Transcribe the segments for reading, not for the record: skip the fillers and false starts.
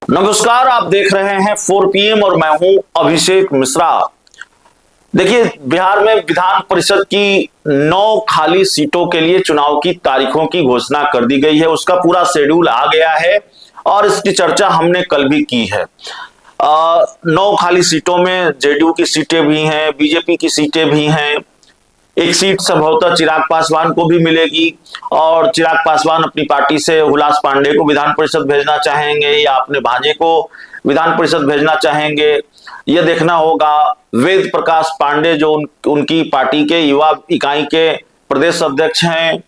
नमस्कार, आप देख रहे हैं 4 PM और मैं हूं अभिषेक मिश्रा। देखिए, बिहार में विधान परिषद की 9 खाली सीटों के लिए चुनाव की तारीखों की घोषणा कर दी गई है। उसका पूरा शेड्यूल आ गया है और इसकी चर्चा हमने कल भी की है। 9 खाली सीटों में जेडीयू की सीटें भी हैं, बीजेपी की सीटें भी हैं। एक सीट संभवतः चिराग पासवान को भी मिलेगी और चिराग पासवान अपनी पार्टी से हुलास पांडे को विधान परिषद भेजना चाहेंगे या अपने भांजे को विधान परिषद भेजना चाहेंगे, यह देखना होगा। वेद प्रकाश पांडे जो उनकी पार्टी के युवा इकाई के प्रदेश अध्यक्ष हैं,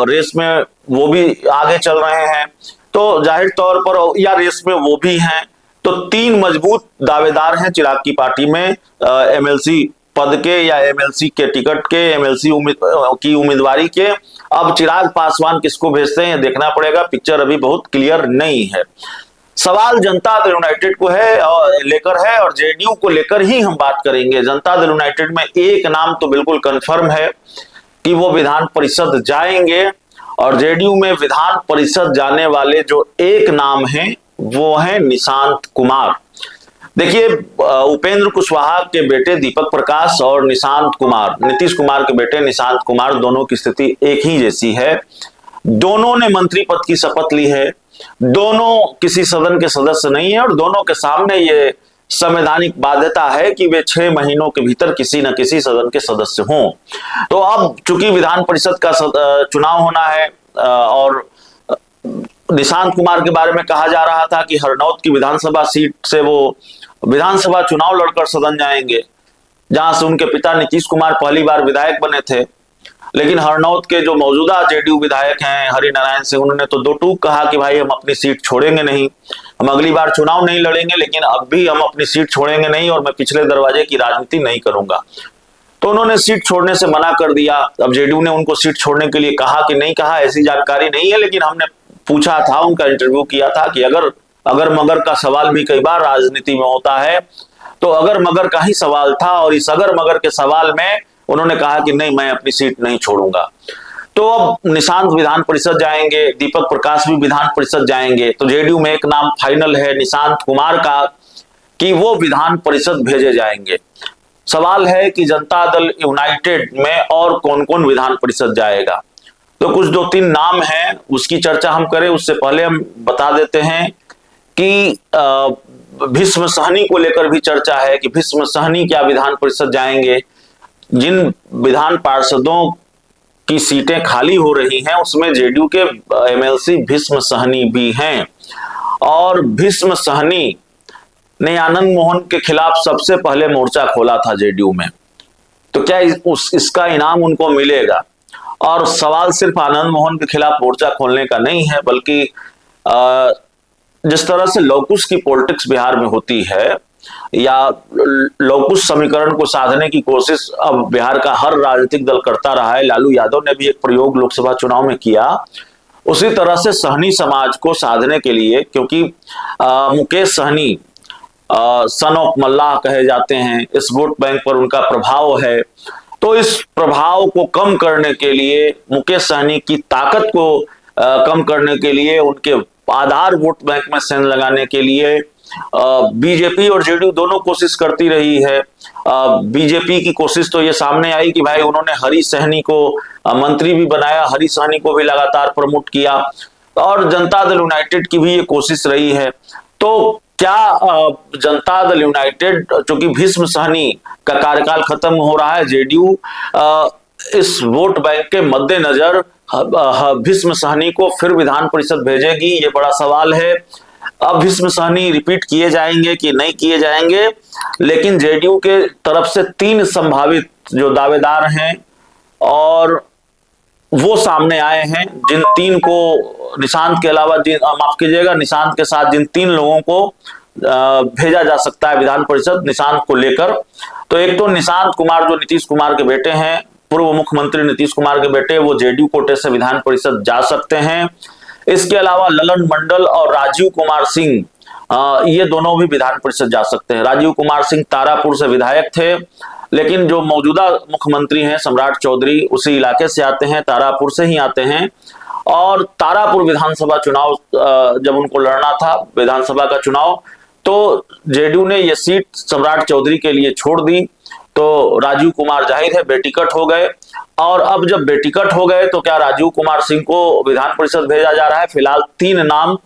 रेस में वो भी आगे चल रहे हैं, तो जाहिर तौर पर या रेस में वो भी हैं। तो 3 मजबूत दावेदार हैं चिराग की पार्टी में एमएलसी पद के या एमएलसी के टिकट के, एमएलसी की उम्मीदवारी के। अब चिराग पासवान किसको भेजते हैं देखना पड़ेगा। पिक्चर अभी बहुत क्लियर नहीं है। सवाल जनता दल यूनाइटेड को है और लेकर है और जेडीयू को लेकर ही हम बात करेंगे। जनता दल यूनाइटेड में एक नाम तो बिल्कुल कंफर्म है कि वो विधान परिषद जाएंगे और जेडीयू में विधान परिषद जाने वाले जो एक नाम है वो है निशांत कुमार। देखिए, उपेंद्र कुशवाहा के बेटे दीपक प्रकाश और निशांत कुमार, नीतीश कुमार के बेटे निशांत कुमार, दोनों की स्थिति एक ही जैसी है। दोनों ने मंत्री पद की शपथ ली है, दोनों किसी सदन के सदस्य नहीं है और दोनों के सामने ये संवैधानिक बाध्यता है कि वे 6 महीनों के भीतर किसी न किसी सदन के सदस्य हों। तो अब चूंकि विधान परिषद का चुनाव होना है और निशांत कुमार के बारे में कहा जा रहा था कि हरनौत की विधानसभा सीट से वो विधानसभा चुनाव लड़कर सदन जाएंगे, जहां से उनके पिता नीतीश कुमार पहली बार विधायक बने थे। लेकिन हरनौत के जो मौजूदा जेडीयू विधायक हैं हरिनारायण सिंह, उन्होंने तो दो टूक कहा कि भाई हम अपनी सीट छोड़ेंगे नहीं, हम अगली बार चुनाव नहीं लड़ेंगे लेकिन अब भी हम अपनी सीट छोड़ेंगे नहीं और मैं पिछले दरवाजे की राजनीति नहीं करूंगा। तो उन्होंने सीट छोड़ने से मना कर दिया। अब जेडीयू ने उनको सीट छोड़ने के लिए कहा कि नहीं कहा, ऐसी जानकारी नहीं है, लेकिन हमने पूछा था, उनका इंटरव्यू किया था कि अगर मगर का सवाल भी कई बार राजनीति में होता है, तो अगर मगर का ही सवाल था और इस अगर मगर के सवाल में उन्होंने कहा कि नहीं, मैं अपनी सीट नहीं छोड़ूंगा। तो अब निशांत विधान परिषद जाएंगे, दीपक प्रकाश भी विधान परिषद जाएंगे। तो जेडीयू में एक नाम फाइनल है निशांत कुमार का कि वो विधान परिषद भेजे जाएंगे। सवाल है कि जनता दल यूनाइटेड में और कौन कौन विधान परिषद जाएगा। तो कुछ 2-3 नाम हैं, उसकी चर्चा हम करें उससे पहले हम बता देते हैं कि भीष्म सहनी को लेकर भी चर्चा है कि भीष्म सहनी क्या विधान परिषद जाएंगे। जिन विधान पार्षदों की सीटें खाली हो रही हैं उसमें जेडीयू के एमएलसी भीष्म सहनी भी हैं और भीष्म सहनी ने आनंद मोहन के खिलाफ सबसे पहले मोर्चा खोला था जेडीयू में। तो क्या इसका इनाम उनको मिलेगा? और सवाल सिर्फ आनंद मोहन के खिलाफ मोर्चा खोलने का नहीं है, बल्कि जिस तरह से लौकुश की पॉलिटिक्स बिहार में होती है या लौकुश समीकरण को साधने की कोशिश अब बिहार का हर राजनीतिक दल करता रहा है। लालू यादव ने भी एक प्रयोग लोकसभा चुनाव में किया। उसी तरह से सहनी समाज को साधने के लिए, क्योंकि मुकेश सहनी सन ऑफ मल्लाह कहे जाते हैं, इस वोट बैंक पर उनका प्रभाव है, तो इस प्रभाव को कम करने के लिए, मुकेश सहनी की ताकत को कम करने के लिए, उनके आधार वोट बैंक में सेंध लगाने के लिए बीजेपी और जेडीयू दोनों कोशिश करती रही है। बीजेपी की कोशिश तो ये सामने आई कि भाई उन्होंने हरी सहनी को मंत्री भी बनाया, हरी सहनी को भी लगातार प्रमोट किया और जनता दल यूनाइटेड की भी ये कोशिश रही है। तो क्या जनता दल यूनाइटेड, चूंकि भीष्म सहनी का कार्यकाल खत्म हो रहा है, जेडीयू इस वोट बैंक के मद्देनजर भीष्म सहनी को फिर विधान परिषद भेजेगी? ये बड़ा सवाल है। अब भीष्म सहनी रिपीट किए जाएंगे कि नहीं किए जाएंगे, लेकिन जेडीयू के तरफ से 3 संभावित जो दावेदार हैं और वो सामने आए हैं, जिन 3 को निशांत के अलावा, माफ कीजिएगा, निशांत के साथ जिन 3 लोगों को भेजा जा सकता है विधान परिषद निशांत को लेकर। तो एक तो निशांत कुमार जो नीतीश कुमार के बेटे हैं, पूर्व मुख्यमंत्री नीतीश कुमार के बेटे, वो जेडीयू कोटे से विधान परिषद जा सकते हैं। इसके अलावा ललन मंडल और राजीव कुमार सिंह, ये दोनों भी विधान परिषद जा सकते हैं। राजीव कुमार सिंह तारापुर से विधायक थे, लेकिन जो मौजूदा मुख्यमंत्री हैं सम्राट चौधरी उसी इलाके से आते हैं, तारापुर से ही आते हैं। और तारापुर विधानसभा चुनाव जब उनको लड़ना था विधानसभा का चुनाव, तो जेडीयू ने यह सीट सम्राट चौधरी के लिए छोड़ दी। तो राजीव कुमार जाहिर है बेटिकट हो गए, और अब जब बेटिकट हो गए तो क्या राजीव कुमार सिंह को विधान परिषद भेजा जा रहा है। फिलहाल 3 नाम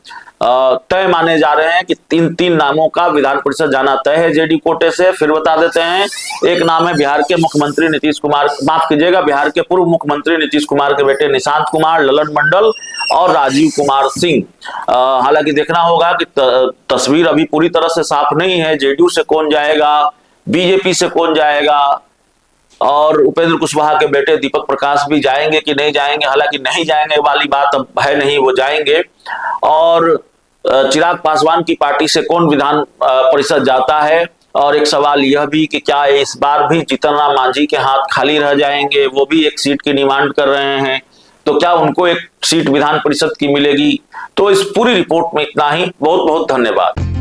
तय माने जा रहे हैं कि तीन नामों का विधान परिषद जाना तय है जेडीयू कोटे से। फिर बता देते हैं, एक नाम है बिहार के मुख्यमंत्री नीतीश कुमार, माफ कीजिएगा, बिहार के पूर्व मुख्यमंत्री नीतीश कुमार के बेटे निशांत कुमार, ललन मंडल और राजीव कुमार सिंह। हालांकि देखना होगा कि तस्वीर अभी पूरी तरह से साफ नहीं है, जेडीयू से कौन जाएगा, बीजेपी से कौन जाएगा, और उपेंद्र कुशवाहा के बेटे दीपक प्रकाश भी जाएंगे कि नहीं जाएंगे। हालांकि नहीं जाएंगे वाली बात अब है नहीं, वो जाएंगे। और चिराग पासवान की पार्टी से कौन विधान परिषद जाता है। और एक सवाल यह भी कि क्या इस बार भी जीतन राम मांझी के हाथ खाली रह जाएंगे, वो भी एक सीट की डिमांड कर रहे हैं, तो क्या उनको एक सीट विधान परिषद की मिलेगी। तो इस पूरी रिपोर्ट में इतना ही। बहुत बहुत धन्यवाद।